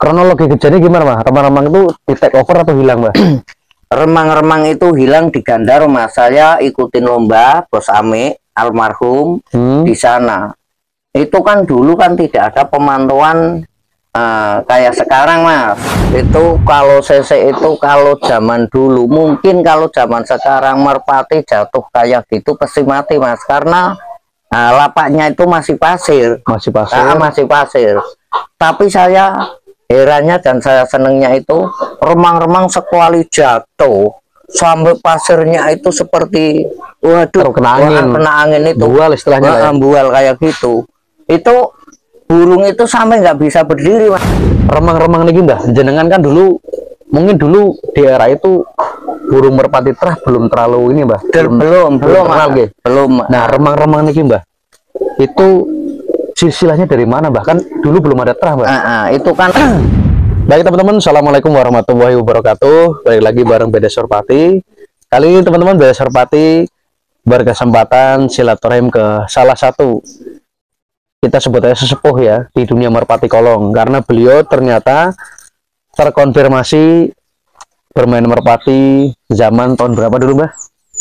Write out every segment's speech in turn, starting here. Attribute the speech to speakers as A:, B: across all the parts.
A: kronologi kejadian gimana, Mas? Remang-remang itu di take over atau hilang, Mas?
B: Remang-remang itu hilang di Gandar, Mas. Saya ikutin lomba Bos Ame almarhum di sana. Itu kan dulu kan tidak ada pemantauan kayak sekarang, Mas. Itu kalau CC itu kalau zaman dulu, mungkin kalau zaman sekarang merpati jatuh kayak gitu pasti mati, Mas, karena lapaknya itu masih pasir. Masih pasir. Tapi saya herannya dan saya senengnya itu remang-remang sekuali jatuh sampai pasirnya itu seperti waduh, kena angin itu
A: bual istilahnya,
B: bual kayak gitu. Itu burung itu sampai nggak bisa berdiri, Mas.
A: Remang-remang nih, Mbah, jenengan kan dulu mungkin dulu di era itu burung merpati terah belum terlalu ini, Mbah. Belum. Nah, remang-remang nih, Mbah, itu silsilahnya dari mana, bahkan dulu belum ada terah, Mbak?
B: Itu kan.
A: Baik teman-teman, assalamualaikum warahmatullahi wabarakatuh. Balik lagi bareng Beda Surpati. Kali ini teman-teman Beda Surpati berkesempatan silaturahim ke salah satu, kita sebut aja sesepuh ya, di dunia merpati kolong, karena beliau ternyata terkonfirmasi bermain merpati zaman tahun berapa dulu, Mbak?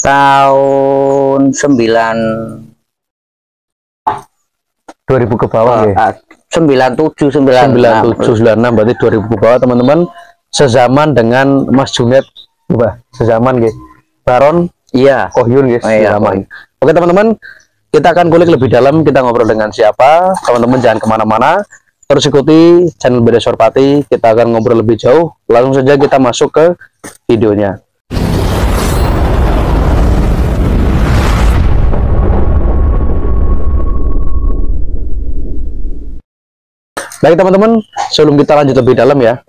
B: Tahun
A: 2000 ke bawah ya.
B: 97,
A: 96, berarti 2000 ke bawah teman-teman, sezaman dengan Mas Junet, Mbah, sezaman gitu. Baron Kohyun guys, sezaman. Oke teman-teman, kita akan kulik lebih dalam, kita ngobrol dengan siapa. Teman-teman jangan kemana-mana, terus ikuti channel Beda Surpati, kita akan ngobrol lebih jauh. Langsung saja kita masuk ke videonya. Baik teman-teman, sebelum kita lanjut lebih dalam ya,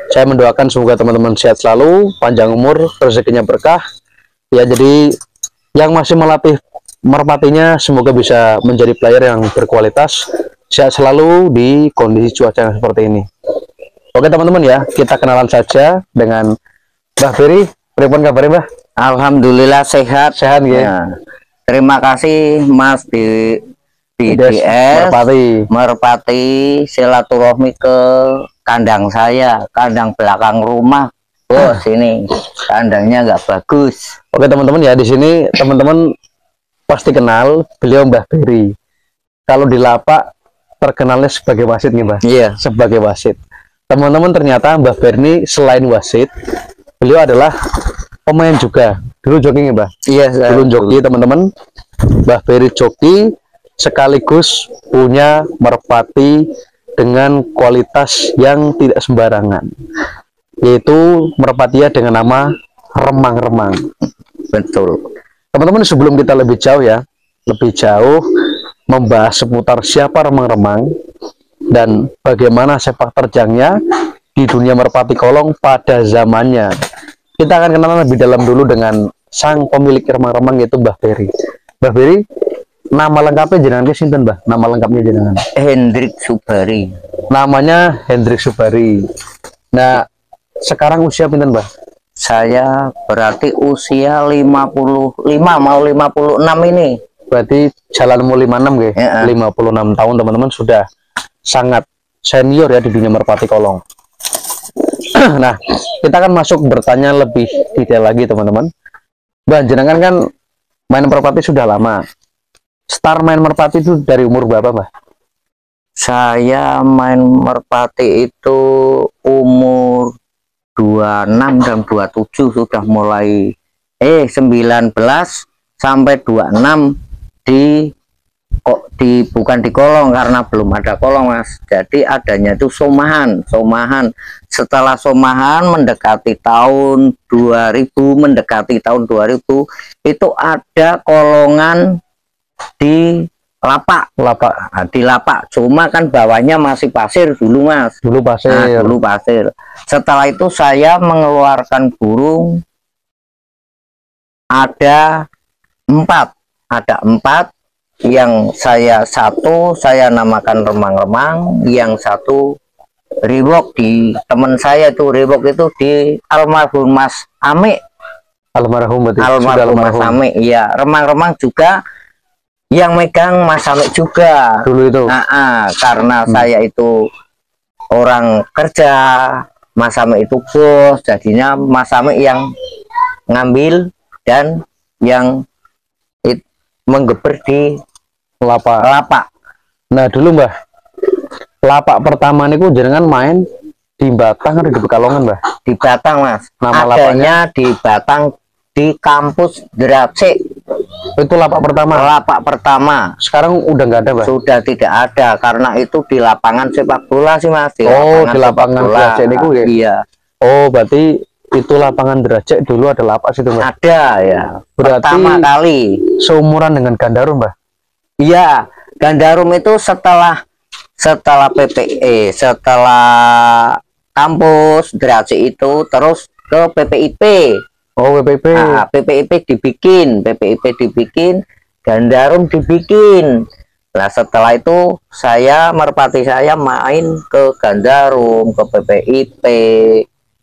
A: saya mendoakan semoga teman-teman sehat selalu, panjang umur, rezekinya berkah ya. Jadi yang masih melatih merpatinya semoga bisa menjadi player yang berkualitas, sehat selalu di kondisi cuaca yang seperti ini. Oke teman-teman ya, kita kenalan saja dengan Mbah Ferry. Pripun kabarnya, Mbah?
B: Alhamdulillah sehat
A: ya.
B: Terima kasih Mas BDS Merpati silaturahmi ke kandang saya, kandang belakang rumah. Sini kandangnya nggak bagus.
A: Oke teman-teman ya, di sini teman-teman pasti kenal beliau Mbah Ferry. Kalau di lapak terkenalnya sebagai wasit nih, Mbah.
B: Iya,
A: sebagai wasit. Teman-teman ternyata Mbah Ferry selain wasit, beliau adalah pemain juga. Dulu joki nih, Mbah.
B: Iya,
A: dulu joki teman-teman. Mbah Ferry joki sekaligus punya merpati dengan kualitas yang tidak sembarangan, yaitu merpatinya dengan nama remang-remang.
B: Betul
A: teman-teman. Sebelum kita lebih jauh membahas seputar siapa remang-remang dan bagaimana sepak terjangnya di dunia merpati kolong pada zamannya, kita akan kenal lebih dalam dulu dengan sang pemilik remang-remang, yaitu Mbah Ferry. Mbah Ferry, nama lengkapnya jenengan sinten, Mbah? Nama lengkapnya jenengan?
B: Hendrik Subari.
A: Namanya Hendrik Subari. Nah, sekarang usia pinten, Mbah?
B: Saya berarti usia 55 mau 56 ini.
A: Berarti jalan mau 56 ya? 56 tahun teman-teman, sudah sangat senior ya di dunia merpati kolong. Nah, kita akan masuk bertanya lebih detail lagi teman-teman. Mbah, jenengan kan main merpati sudah lama. Start main merpati itu dari umur berapa, Mbah?
B: Saya main merpati itu umur 26 dan 27 sudah mulai 19 sampai 26 bukan di kolong karena belum ada kolong, Mas. Jadi adanya itu somahan. Setelah somahan mendekati tahun 2000 itu ada kolongan di lapak. Di lapak, cuma kan bawahnya masih pasir dulu, Mas. Dulu pasir. Setelah itu saya mengeluarkan burung ada 4 yang satu saya namakan remang-remang, yang satu rewok di teman saya itu. Rewok itu di almarhum Mas Ame. Almarhum Mas Ame, iya. Remang-remang juga yang megang Mas Ame juga
A: dulu itu.
B: Karena saya itu orang kerja, Mas Ame itu bos, jadinya Mas Ame yang ngambil dan yang menggeber di lapak.
A: Nah dulu Mbah, lapak pertama niku jenengan main di Batang atau di Pekalongan Mbah?
B: Di Batang Mas.
A: Nama
B: adanya
A: lapaknya
B: di Batang, di kampus Drace.
A: Itu lapak pertama.
B: Lapak pertama.
A: Sekarang udah nggak ada Mbah?
B: Sudah tidak ada karena itu di lapangan sepak bola sih Mas.
A: Di lapangan Drace niku ya?
B: Iya.
A: Oh berarti itu lapangan Drace dulu ada lapak situ Mbah?
B: Ada ya.
A: Berarti
B: pertama kali.
A: seumuran dengan Gandarum Mbah?
B: Iya, Gandarum itu setelah PPE, setelah kampus Drace itu terus ke PPIP.
A: Oh PPIP.
B: Nah, PPIP dibikin, Gandarum dibikin. Nah setelah itu merpati saya main ke Gandarum, ke PPIP.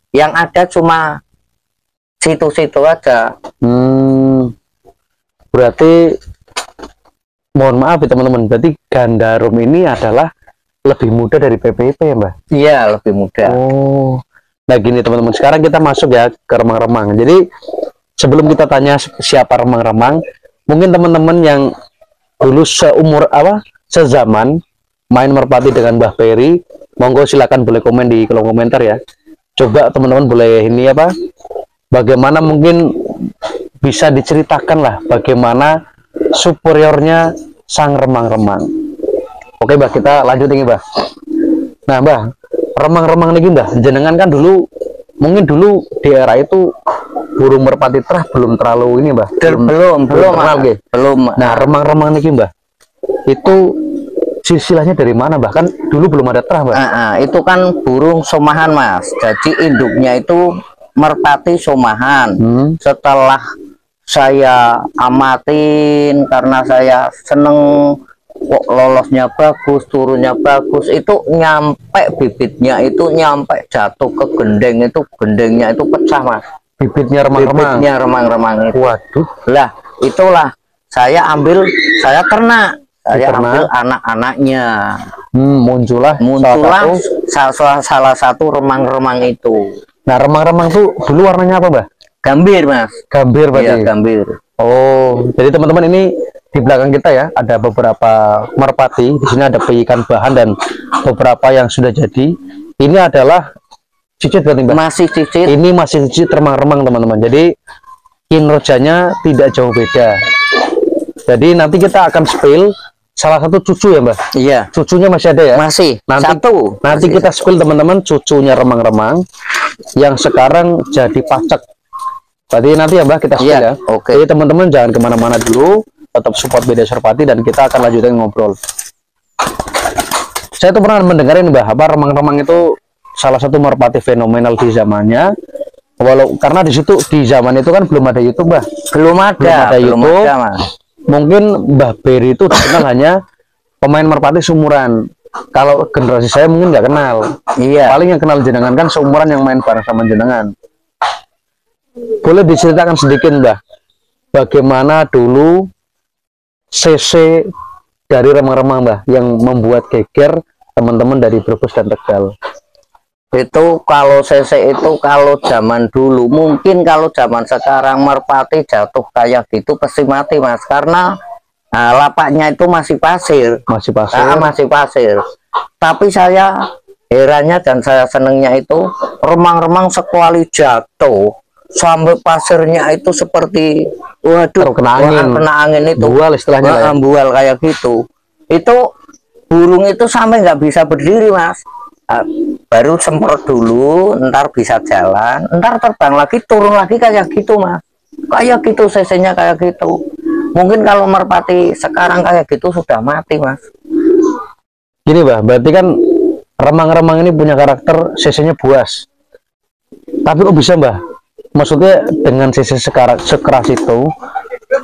B: Yang ada cuma situ-situ aja.
A: Berarti mohon maaf ya teman-teman, berarti Gandarum ini adalah lebih muda dari PPIP ya Mbah?
B: Iya lebih muda.
A: Oh, nah gini teman-teman, sekarang kita masuk ya ke remang-remang. Jadi sebelum kita tanya siapa remang-remang, mungkin teman-teman yang dulu sezaman main merpati dengan Mbah Peri, monggo silakan boleh komen di kolom komentar ya. Coba teman-teman boleh ini apa? Bagaimana mungkin bisa diceritakan lah bagaimana superiornya sang remang-remang. Oke Mbah, kita lanjut ini Mbah. Nah Mbah, remang-remang nih Mbah, jenengan kan dulu mungkin dulu di era itu burung merpati terah belum terlalu ini Mbah. Belum. Nah remang-remang nih Mbah, itu silsilahnya dari mana Mbah? Kan dulu belum ada terah Mbah.
B: Itu kan burung somahan Mas. Jadi induknya itu merpati somahan. Setelah saya amatin karena saya seneng kok lolosnya bagus, turunnya bagus, itu nyampe bibitnya itu nyampe jatuh ke gendeng, itu gendengnya itu pecah Mas.
A: Bibitnya remang-remang itu. Waduh. Lah
B: itulah saya ternak, ambil anak-anaknya.
A: Muncullah
B: salah satu remang-remang itu.
A: Nah remang-remang tuh dulu warnanya apa Mbah?
B: Gambir Mas.
A: Gambir berarti.
B: Iya, gambir.
A: Oh, jadi teman-teman ini di belakang kita ya ada beberapa merpati. Di sini ada peikan bahan dan beberapa yang sudah jadi. Ini adalah cicit berarti Mbak?
B: Masih cicit.
A: Ini masih cicit remang-remang teman-teman. Jadi kinerjanya tidak jauh beda. Jadi nanti kita akan spill salah satu cucu ya Mbak?
B: Iya.
A: Cucunya masih ada ya?
B: Masih.
A: Nanti kita spill teman-teman cucunya remang-remang yang sekarang jadi pacak. Berarti nanti ya Mbak kita spill ya.
B: Oke.
A: Jadi teman-teman jangan kemana-mana dulu, tetap support BD Serpati dan kita akan lanjutkan ngobrol. Saya tuh pernah mendengar ini Mbak, apa remang-remang itu salah satu merpati fenomenal di zamannya. Karena di situ di zaman itu kan belum ada YouTube Mbak.
B: Belum ada YouTube.
A: Mungkin Mbah Peri itu dikenal hanya pemain merpati seumuran. Kalau generasi saya mungkin nggak kenal.
B: Iya.
A: Paling yang kenal jenengan kan seumuran yang main bareng sama jenengan. Boleh diceritakan sedikit Mbah, bagaimana dulu CC dari remang-remang Mbah yang membuat geger teman-teman dari Brebes dan Tegal?
B: Itu kalau CC itu kalau zaman dulu, mungkin kalau zaman sekarang merpati jatuh kayak gitu pasti mati Mas, karena lapaknya itu masih pasir. Masih pasir. Tapi saya herannya dan saya senengnya itu remang-remang sekali jatuh sampai pasirnya itu seperti waduh kena angin itu
A: bual istilahnya
B: bual kayak gitu. Itu burung itu sampai nggak bisa berdiri Mas. Baru semprot dulu, ntar bisa jalan, ntar terbang lagi, turun lagi kayak gitu Mas. Kayak gitu CC-nya kayak gitu. Mungkin kalau merpati sekarang kayak gitu sudah mati Mas.
A: Gini Mbah, berarti kan remang-remang ini punya karakter CC-nya buas. Tapi kok bisa Mbah? Maksudnya dengan CC sekeras itu,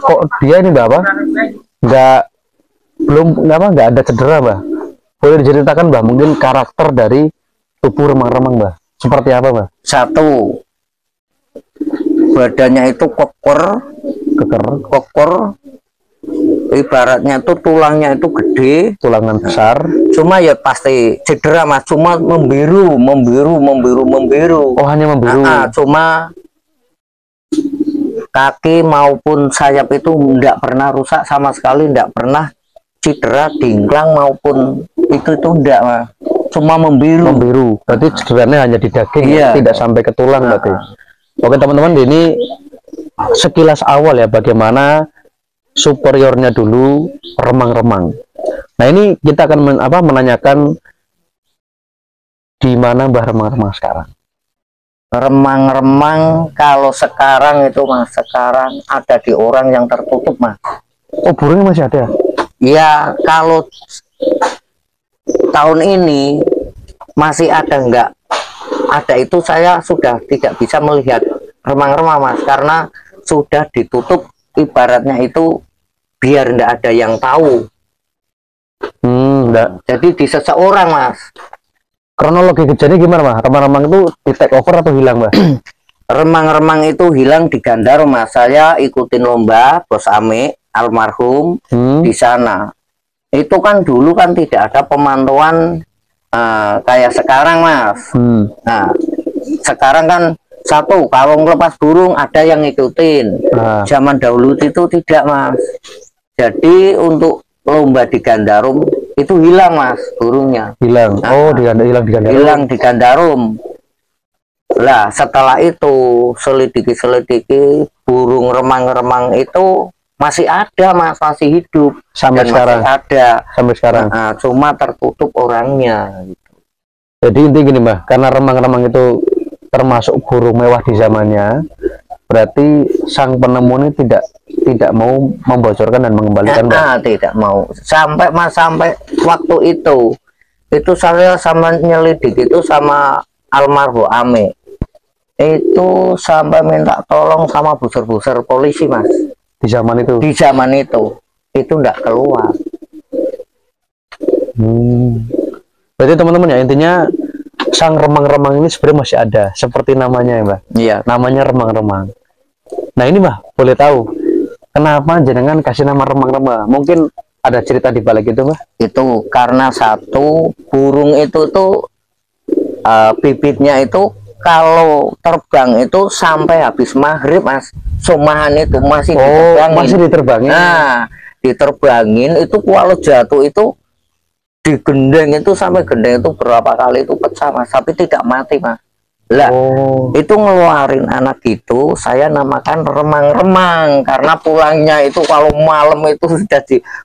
A: kok dia ini Mbah apa? Nggak ada cedera Mbah. Boleh diceritakan Mbah mungkin karakter dari tubuh remang-remang Mbah seperti apa Mbah?
B: Satu, badannya itu koker, ibaratnya tuh tulangnya itu gede,
A: tulangan besar.
B: Cuma ya pasti cedera mas, cuma membiru.
A: Oh, hanya membiru.
B: Cuma kaki maupun sayap itu tidak pernah rusak sama sekali, tidak pernah cedera, dingklang maupun itu enggak mas. Cuma membiru.
A: Berarti cederanya hanya di daging,
B: iya.
A: Tidak sampai ke tulang berarti. Oke teman-teman, ini sekilas awal ya bagaimana superiornya dulu remang-remang. Nah ini kita akan menanyakan di mana Mbah remang-remang sekarang.
B: Remang-remang kalau sekarang itu mas, sekarang ada di orang yang tertutup mas.
A: Oh, burungnya masih ada?
B: Ya kalau tahun ini masih ada enggak? Ada itu saya sudah tidak bisa melihat remang-remang mas, karena sudah ditutup, ibaratnya itu biar enggak ada yang tahu. Jadi di seseorang mas.
A: Kronologi kejadiannya gimana mas? Remang-remang itu di take over atau hilang mas?
B: Remang-remang itu hilang di Gandar mas. Saya ikutin lomba Bos Ame almarhum di sana. Itu kan dulu kan tidak ada pemantauan kayak sekarang mas. Nah sekarang kan satu kalau ngelepas burung ada yang ngikutin. Zaman dahulu itu tidak mas. Jadi untuk lomba di Gandarum itu hilang mas burungnya.
A: Hilang. Oh, hilang di Gandarum.
B: Hilang di Gandarum. Lah setelah itu selidiki burung remang-remang itu masih ada mas, masih hidup
A: sampai sekarang.
B: Masih ada
A: sampai sekarang.
B: Cuma tertutup orangnya.
A: Jadi intinya gini mbah, karena remang-remang itu termasuk burung mewah di zamannya, berarti sang penemu ini tidak mau membocorkan dan mengembalikan.
B: Tidak mau sampai waktu itu saya sama nyelidik itu sama almarhum Ame itu sampai minta tolong sama buser-buser polisi mas. Di zaman itu enggak keluar.
A: Berarti teman-teman ya, intinya sang remang-remang ini sebenarnya masih ada seperti namanya ya mbak.
B: Iya,
A: namanya remang-remang. Nah ini mbak, boleh tahu kenapa jenengan kasih nama remang-remang? Mungkin ada cerita di balik itu mbak?
B: Itu karena satu, burung itu tuh bibitnya itu kalau terbang itu sampai habis maghrib mas. Somahan itu masih diterbangin.
A: Masih diterbangin.
B: Nah diterbangin itu kalau jatuh itu digendeng itu sampai gendeng itu berapa kali itu pecah mas, tapi tidak mati mas. Lah itu ngeluarin anak itu saya namakan remang-remang karena pulangnya itu kalau malam itu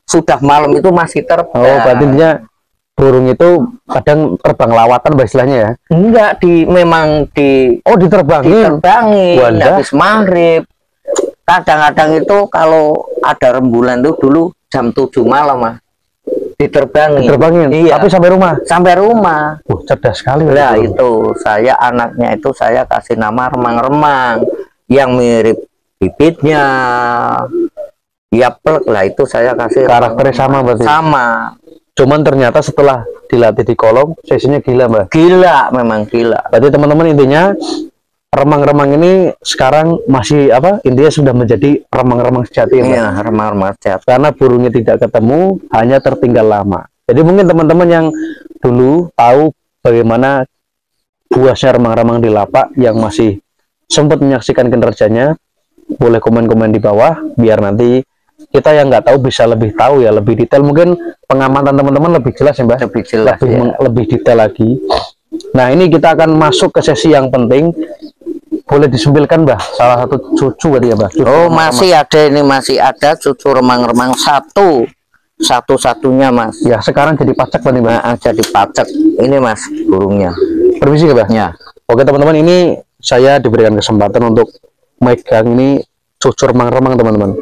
B: sudah malam itu masih terbang.
A: Berarti dia burung itu kadang terbang lawatan istilahnya ya?
B: Enggak, memang diterbangin habis maghrib. Kadang-kadang itu kalau ada rembulan itu dulu jam 7 malam mas diterbangin. Iya.
A: Tapi sampai rumah. Cerdas sekali.
B: Nah itu saya anaknya itu saya kasih nama remang-remang yang mirip bibitnya ya plek lah, itu saya kasih
A: karakternya sama berarti.
B: Sama.
A: Cuman ternyata setelah dilatih di kolom sesinya gila mbak.
B: Gila, memang gila.
A: Berarti teman-teman intinya remang-remang ini sekarang masih intinya sudah menjadi remang-remang sejati.
B: Iya, remang-remang sejati.
A: Karena burungnya tidak ketemu, hanya tertinggal lama. Jadi mungkin teman-teman yang dulu tahu bagaimana buasnya remang-remang di lapak yang masih sempat menyaksikan kinerjanya, boleh komen-komen di bawah biar nanti kita yang nggak tahu bisa lebih tahu ya, lebih detail. Mungkin pengamatan teman-teman lebih jelas ya mbak, lebih detail lagi. Nah ini kita akan masuk ke sesi yang penting. Boleh disumpilkan mbah salah satu cucu berarti ya mbah?
B: Masih ada, ini masih ada cucu remang-remang satu-satunya mas.
A: Ya sekarang jadi pacak berarti mbah?
B: Jadi pacak ini mas burungnya.
A: Permisi ya mbah?
B: Ya.
A: Oke teman-teman, ini saya diberikan kesempatan untuk megang ini cucu remang-remang teman-teman.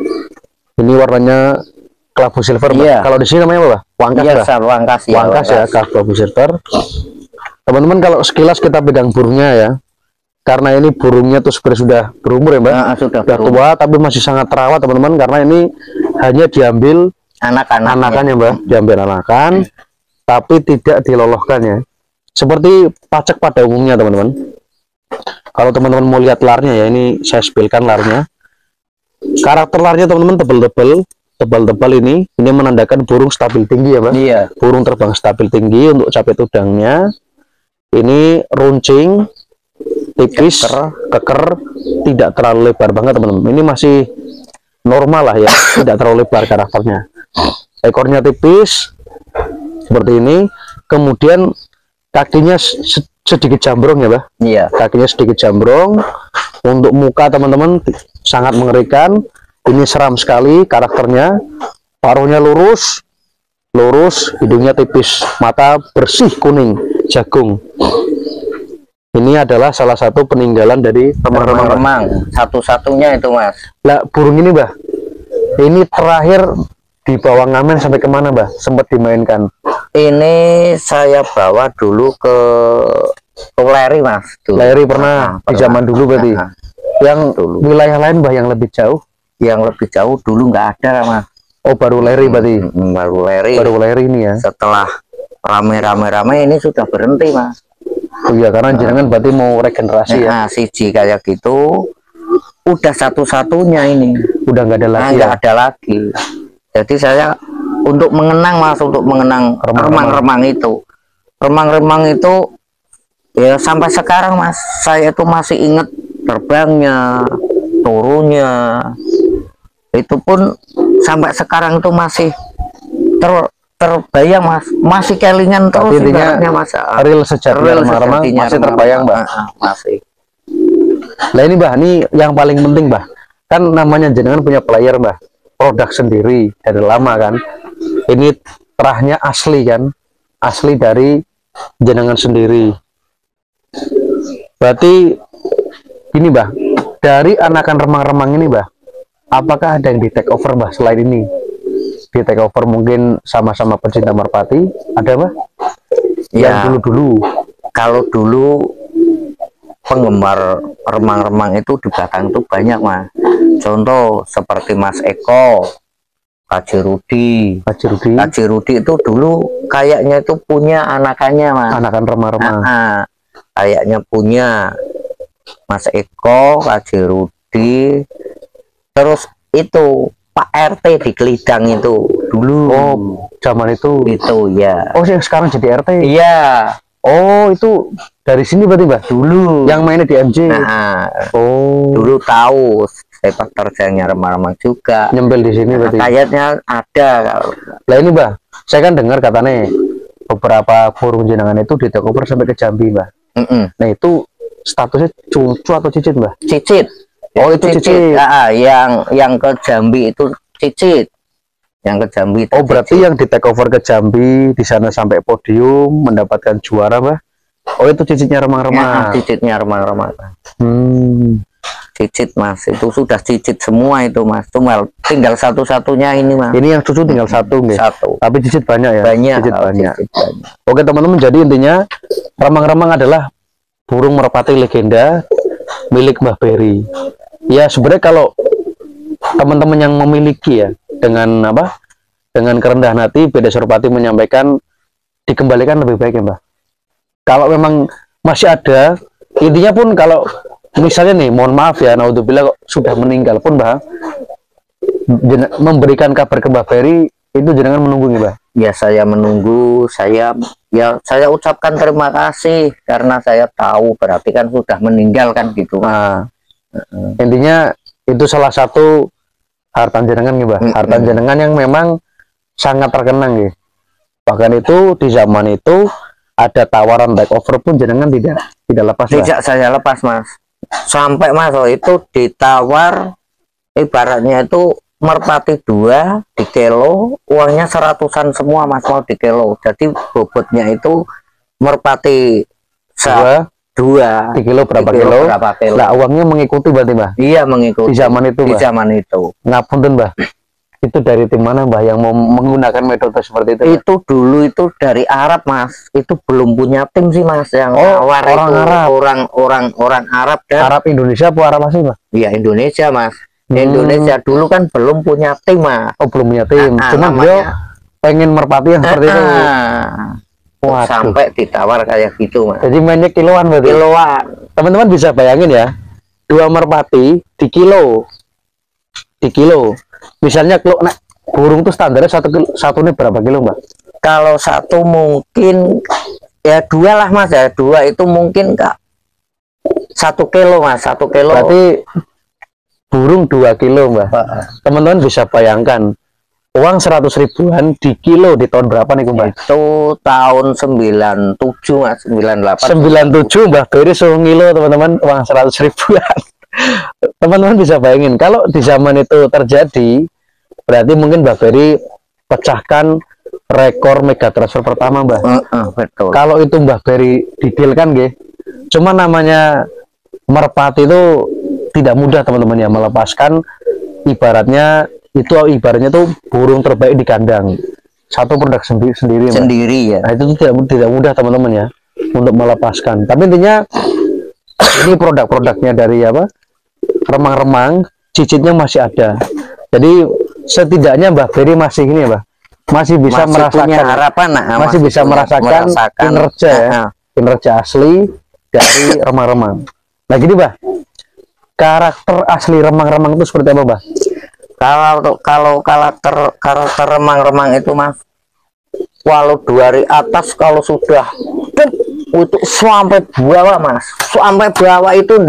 A: Ini warnanya kelabu silver mbah. Kalau di sini namanya apa mbah? Wangkas. Wangkas ya, kelabu silver. Teman-teman kalau sekilas kita pegang burungnya ya, karena ini burungnya tuh sebenarnya sudah berumur ya mbak, sudah tua tapi masih sangat terawat teman-teman, karena ini hanya diambil anakan ya mbak, diambil anakan tapi tidak dilolohkan ya, seperti pacak pada umumnya teman-teman. Kalau teman-teman mau lihat larnya ya, ini saya spilkan larnya. Karakter larnya teman-teman tebel-tebel, tebal-tebal ini menandakan burung stabil tinggi ya, Pak.
B: Iya.
A: Burung terbang stabil tinggi. Untuk capit udangnya ini runcing, tipis, keker, tidak terlalu lebar banget teman-teman. Ini masih normal lah ya, tidak terlalu lebar karakternya. Ekornya tipis seperti ini, kemudian kakinya sedikit jambrong ya, Pak.
B: Iya.
A: Kakinya sedikit jambrong. Untuk muka teman-teman sangat mengerikan. Ini seram sekali karakternya. Paruhnya lurus, hidungnya tipis, mata bersih kuning, jagung. Ini adalah salah satu peninggalan dari
B: remang-remang. Satu-satunya itu, Mas.
A: Lah, burung ini, Mbah, ini terakhir dibawa ngamen sampai kemana, Mbah? Sempat dimainkan?
B: Ini saya bawa dulu ke Leri, Mas. Dulu.
A: Leri pernah di zaman dulu berarti. Yang
B: dulu.
A: Wilayah lain, Mbah, yang lebih jauh?
B: Yang lebih jauh dulu nggak ada, Mas.
A: Oh, baru Leri berarti.
B: Baru Leri.
A: Baru Leri ini ya.
B: Setelah rame-rame ini sudah berhenti, Mas.
A: Oh iya, karena jenengan berarti mau regenerasi ya.
B: Nah, siji kayak gitu. Udah satu-satunya ini.
A: Udah nggak ada lagi.
B: Nggak ada lagi. Jadi saya untuk mengenang, Mas, untuk mengenang remang-remang itu. Remang-remang itu ya sampai sekarang, Mas, saya itu masih ingat terbangnya, turunnya. Itu pun sampai sekarang itu masih terbayang, Mas. Masih kelingan terus ibaratnya, Mas.
A: Real sejarah remang-remang masih terbayang, Mbak.
B: Masih.
A: Nah ini, Mbah, ini yang paling penting, Mbah. Kan namanya jenengan punya player, Mbah. Produk sendiri dari lama kan. Ini terahnya asli kan. Asli dari jenengan sendiri. Berarti gini, Mbah. Dari anakan remang-remang ini, Mbah, apakah ada yang di take over, Mbah, selain ini? Di take over mungkin sama-sama pecinta merpati, ada, Mbah? Yang dulu-dulu.
B: Kalau dulu penggemar remang-remang itu di Batang itu banyak, Mas. Contoh seperti Mas Eko, Haji Rudi itu dulu kayaknya itu punya anakannya, Mas.
A: Anakan remang-remang.
B: Kayaknya punya Mas Eko, Haji Rudi. Terus itu Pak RT di Kelidang itu dulu.
A: Oh, zaman itu.
B: Itu ya.
A: Oh, yang sekarang jadi RT.
B: Iya.
A: Oh, itu dari sini berarti, Mbah?
B: Dulu.
A: Yang mainnya di MJ.
B: Nah,
A: oh.
B: Dulu tahu sepak terjangnya remang-remang juga.
A: Nyempel di sini berarti.
B: Kayaknya ada.
A: Lah ini, Mbah, saya kan dengar katanya beberapa burung jenengan itu di take over sampai ke Jambi, Mbah. Nah, itu statusnya cucu atau cicit, Mbah?
B: Cicit.
A: Oh, itu cicit.
B: Yang ke Jambi itu cicit. Yang ke Jambi itu
A: berarti yang di take over ke Jambi di sana sampai podium mendapatkan juara, Mbah. Oh, itu cicitnya remang-remang.
B: Cicitnya remang-remang. Cicit, Mas, itu sudah cicit semua itu, Mas. Cuma tinggal satu-satunya ini, Mas.
A: Ini yang cucu tinggal satu, nggih.
B: Satu.
A: Tapi cicit banyak ya. Cicit banyak.
B: Cicit banyak.
A: Oke, teman-teman, jadi intinya remang-remang adalah burung merpati legenda milik Mbah Berry. Ya, sebenarnya kalau teman-teman yang memiliki ya dengan kerendahan hati, Beda Suropati menyampaikan dikembalikan lebih baik ya, Mbah. Kalau memang masih ada, intinya pun kalau misalnya nih, mohon maaf ya, naudzubillah kok sudah meninggal pun, Mbah, memberikan kabar ke Mbah Berry itu jenengan menunggu nih, Mbah.
B: Ya, saya menunggu, saya ucapkan terima kasih karena saya tahu berarti kan sudah meninggal kan gitu.
A: Nah, intinya itu salah satu harta jenengan nih, Mbah. Harta jenengan yang memang sangat terkenang nih. Bahkan itu di zaman itu ada tawaran take over pun jenengan tidak lepas.
B: Tidak, saya lepas, Mas. Sampai Mas itu ditawar ibaratnya itu merpati 2 di kilo, uangnya 100-an semua, Mas, mau di kilo. Jadi bobotnya itu merpati 2
A: di kilo berapa kilo? Nah, uangnya mengikuti berarti, Mbah? Iya, mengikuti. Di zaman itu, Mbah?
B: Di zaman itu.
A: Ngapunten, Mbah. Itu dari tim mana, Mbah, yang mau menggunakan metode seperti itu, Mbah?
B: Itu dulu itu dari Arab, Mas. Itu belum punya tim sih, Mas, yang
A: orang
B: itu.
A: Arab.
B: Orang Arab dan
A: Arab Indonesia apa Arab asli, Mbah?
B: Iya, Indonesia, Mas. Indonesia dulu kan belum punya tim, Mas.
A: Oh, belum punya tim. Cuma dia pengen merpati yang seperti itu.
B: Sampai ditawar kayak gitu, Mas.
A: Jadi mainnya kiloan berarti.
B: Kiloan.
A: Teman-teman bisa bayangin ya, 2 merpati di kilo. Misalnya burung tuh standarnya satu ini berapa kilo Mbak?
B: Kalau satu mungkin ya 2 lah Mas ya, 2 itu mungkin Kak 1 kilo Mas, 1 kilo.
A: Berarti burung 2 kilo Mbak. Teman-teman bisa bayangkan uang 100 ribuan di kilo di tahun berapa nih Mbak?
B: Itu tahun 97 Mas, 98.
A: 97 Mbak Beri 1 kilo teman-teman, uang 100 ribuan. Teman-teman bisa bayangin kalau di zaman itu terjadi, berarti mungkin Mbak Beri pecahkan rekor mega transfer pertama Mbak.
B: Betul.
A: Kalau itu Mbak Beri didilkan nggih. Cuma namanya merpati itu tidak mudah teman-teman ya, melepaskan ibaratnya tuh burung terbaik di kandang. Satu produk sendiri
B: ya.
A: Nah, itu tidak mudah teman-teman ya untuk melepaskan. Tapi intinya ini produk-produknya dari apa? Remang-remang, cicitnya masih ada. Jadi setidaknya Mbak Beri masih ini ya, Mbak. Masih bisa merasakan
B: harapan,
A: masih bisa merasakan kinerja ya. Kinerja asli dari remang-remang. Nah gini Mbak, karakter asli remang-remang itu seperti apa Mbak?
B: Kalau karakter remang-remang itu Mas, walau 2 hari atas, kalau sudah itu sampai bawah Mas, sampai bawah itu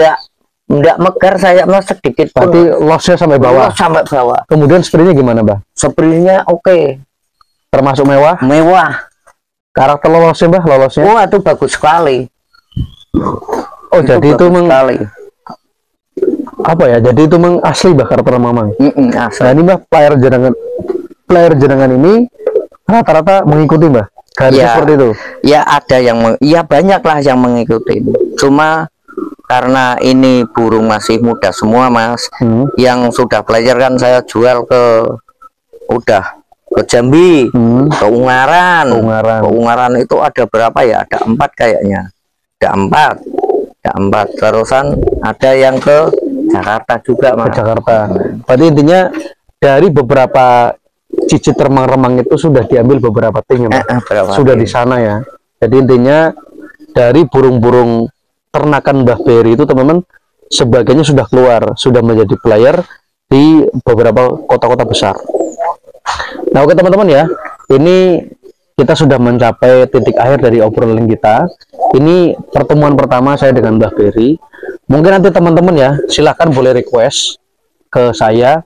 B: enggak megar saya Mas sedikit pun.
A: Berarti lossnya sampai bawah.
B: Sampai bawah.
A: Kemudian spraynya gimana Mbak?
B: Spraynya oke.
A: Termasuk mewah?
B: Mewah.
A: Karakter lolosnya Mbak, lolosnya?
B: Wah itu bagus sekali.
A: Oh itu jadi itu apa ya? Jadi itu asli Mbak karakter memang.
B: Asli.
A: Nah ini Mbak player jenengan ini rata-rata mengikuti Mbak. Garisnya seperti itu.
B: Ya ada yang banyak lah yang mengikuti. Cuma karena ini burung masih muda semua Mas, yang sudah player kan saya jual ke Jambi, ke Ungaran. Ungaran itu ada berapa ya? Ada 4 kayaknya. Ada 4. Terusan ada yang ke Jakarta juga Mas.
A: Ke Jakarta. Berarti intinya dari beberapa cicit remang-remang itu sudah diambil beberapa ting ya, sudah di sana ya. Jadi intinya dari burung-burung ternakan Mbah Beri itu teman-teman sebagainya sudah keluar, sudah menjadi player di beberapa kota-kota besar. Nah oke teman-teman ya, ini kita sudah mencapai titik akhir dari obrolan kita. Ini pertemuan pertama saya dengan Mbah Beri. Mungkin nanti teman-teman ya silahkan boleh request ke saya,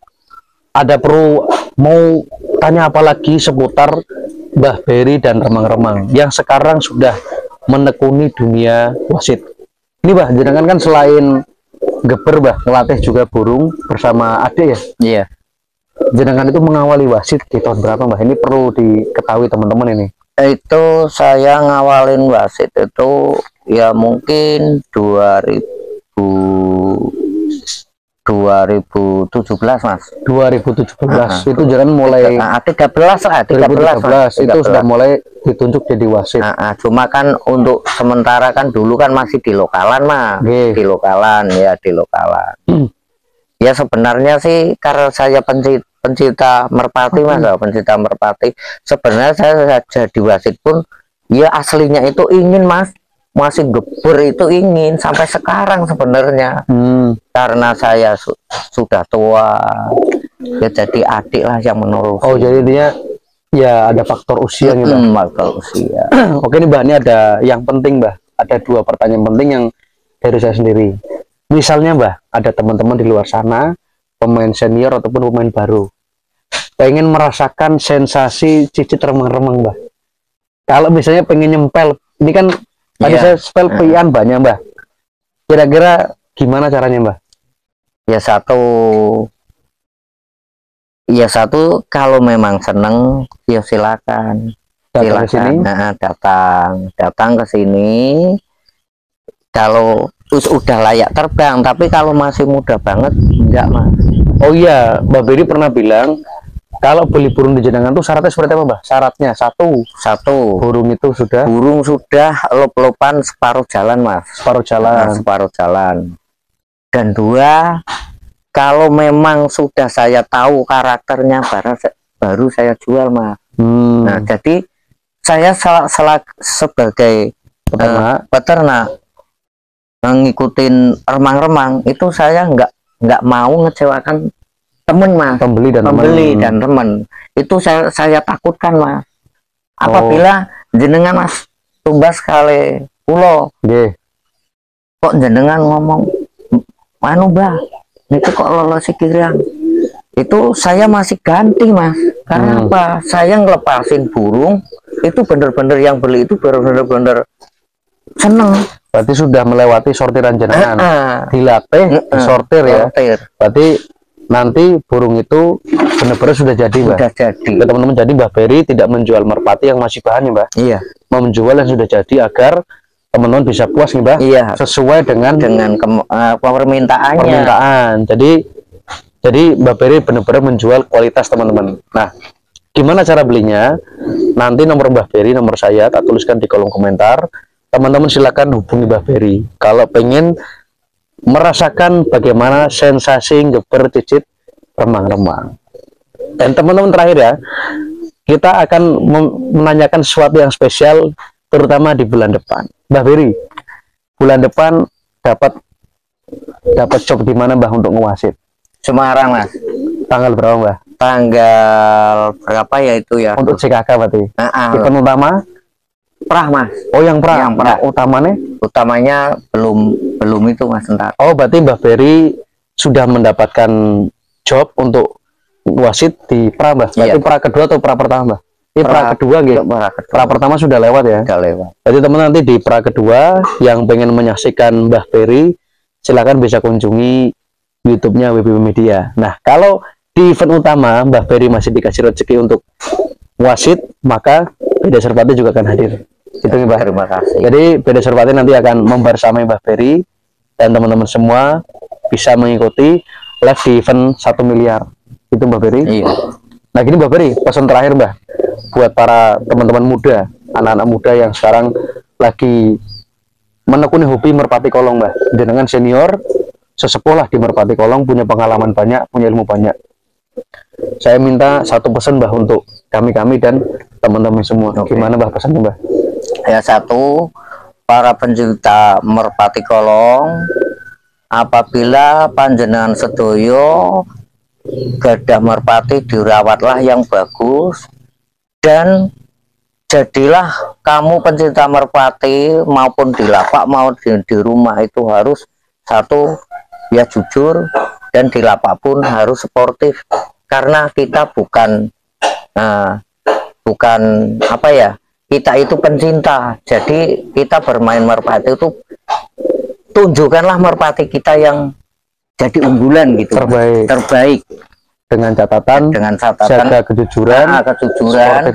A: ada perlu mau tanya apa lagi seputar Mbah Beri dan remang-remang yang sekarang sudah menekuni dunia wasit. Ini Mbah, jenengan kan selain geber Mbah, ngelatih juga burung bersama adik ya?
B: Iya.
A: Jenengan itu mengawali wasit di tahun berapa Mbah? Ini perlu diketahui teman-teman ini.
B: Itu saya ngawalin wasit itu ya mungkin 2017 Mas.
A: 2017 itu jangan mulai
B: 13 lah,
A: 2013 itu sudah mulai ditunjuk jadi wasit.
B: Cuma kan untuk sementara kan dulu kan masih di lokalan Mas. Di lokalan. Ya sebenarnya sih karena saya pencinta merpati Mas, pencinta merpati. Sebenarnya saya jadi wasit pun ya aslinya itu ingin Mas, masih geber itu ingin sampai sekarang sebenarnya. Karena saya sudah tua ya, jadi adik lah yang menerus.
A: Oh jadi dia ya ada faktor usia gitu.
B: Faktor usia.
A: Oke nih Mbak, ini ada yang penting Mbak, ada 2 pertanyaan penting yang dari saya sendiri. Misalnya Mbak, ada teman-teman di luar sana, pemain senior ataupun pemain baru, pengen merasakan sensasi cicit remang-remang Mbak. Kalau misalnya pengen nyempel, ini kan tadi saya spell pian banyak Mbak. Kira-kira gimana caranya Mbak?
B: Ya satu kalau memang seneng ya silakan datang ke sini. Kalau udah layak terbang, tapi kalau masih muda banget enggak Mas.
A: Oh iya, Mbak Beri pernah bilang kalau beli burung di jenengan tuh syaratnya seperti apa Mbak? Syaratnya satu burung sudah lop-lopan separuh jalan Mas. Separuh jalan. Dan 2, kalau memang sudah saya tahu karakternya baru saya jual Mas. Nah jadi saya sebagai peternak ngikutin remang-remang itu saya nggak mau ngecewakan
B: temen Mas,
A: pembeli dan
B: temen. Itu saya takutkan Mas, apabila jenengan Mas tumbas kali pulau, kok jenengan ngomong anu Mbah itu kok lolos kirang, itu saya masih ganti Mas, karena apa, saya ngelepasin burung itu bener-bener yang beli itu bener-bener seneng.
A: Berarti sudah melewati sortiran jenengan, dilatih, disortir ya. Berarti nanti burung itu benar-benar sudah jadi Mbah.
B: Sudah jadi.
A: Teman-teman, jadi Mbah Beri tidak menjual merpati yang masih bahannya Mbah.
B: Iya.
A: Menjual yang sudah jadi agar teman-teman bisa puas nih Mbah.
B: Iya.
A: Sesuai dengan
B: permintaannya.
A: Permintaan. Jadi Mbah Beri benar-benar menjual kualitas teman-teman. Nah, gimana cara belinya? Nanti nomor Mbah Beri, nomor saya tak tuliskan di kolom komentar. Teman-teman silakan hubungi Mbah Beri kalau pengen merasakan bagaimana sensasi ngeber cicit remang-remang. Dan teman-teman, terakhir ya, kita akan menanyakan sesuatu yang spesial, terutama di bulan depan. Mbah Beri, bulan depan dapat job di mana Mbah untuk ngewasit?
B: Semarang Mas.
A: Tanggal berapa Mbah?
B: Tanggal berapa ya itu ya?
A: Untuk CKK berarti. Event utama?
B: Prah Mas.
A: Oh yang prah.
B: Yang prah.
A: Utamanya?
B: Utamanya belum itu Mas, entar.
A: Oh berarti Mbah Beri sudah mendapatkan job untuk wasit di pra Mbah. Berarti pra kedua atau pra pertama Mbah? Ini pra kedua gitu. Pra pertama sudah lewat ya?
B: Sudah lewat.
A: Berarti teman nanti di pra kedua yang pengen menyaksikan Mbah Beri silakan bisa kunjungi YouTube-nya WBB Media. Nah kalau di event utama Mbah Beri masih dikasih rezeki untuk wasit, maka Beda Serpati juga akan hadir. Itu Mbah.
B: Terima kasih.
A: Jadi Beda Serpati nanti akan membersamai Mbah Beri dan teman-teman semua bisa mengikuti live di event 1 miliar. Itu Mbah Beri.
B: Iya.
A: Nah gini Mbah Beri, pesan terakhir Mbah buat para teman-teman muda, anak-anak muda yang sekarang lagi menekuni hobi merpati kolong Mbah. Dengan senior, sesepuh lah di merpati kolong, punya pengalaman banyak, punya ilmu banyak. Saya minta satu pesan Mbah untuk kami dan teman-teman semua. Gimana Mbah pesannya Mbah?
B: Ya, satu, para pencinta merpati kolong, apabila panjenengan sedoyo gadah merpati, dirawatlah yang bagus, dan jadilah kamu pencinta merpati maupun di lapak mau di rumah itu harus satu, ya jujur, dan di lapak pun harus sportif, karena kita bukan apa ya, kita itu pencinta. Jadi kita bermain merpati itu tunjukkanlah merpati kita yang jadi unggulan gitu, terbaik dengan catatan jaga kejujuran,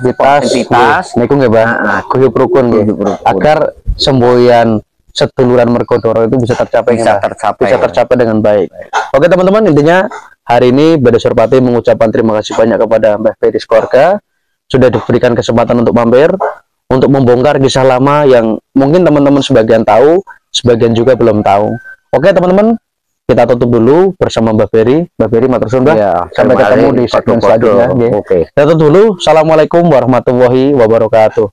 B: sportivitas, niku nggih Bang, guyub rukun nggih, agar semboyan seduluran Merkodoro itu bisa tercapai dengan baik. Oke teman-teman, intinya hari ini Beda Serpati mengucapkan terima kasih banyak kepada Mbah Beri Keluarga sudah diberikan kesempatan untuk mampir, untuk membongkar kisah lama yang mungkin teman-teman sebagian tahu, sebagian juga belum tahu. Oke teman-teman, kita tutup dulu bersama Mbah Beri. Mbah Beri matur suwun Mbah. Ya, sampai ketemu di segmen selanjutnya. Kita tutup dulu. Assalamualaikum warahmatullahi wabarakatuh.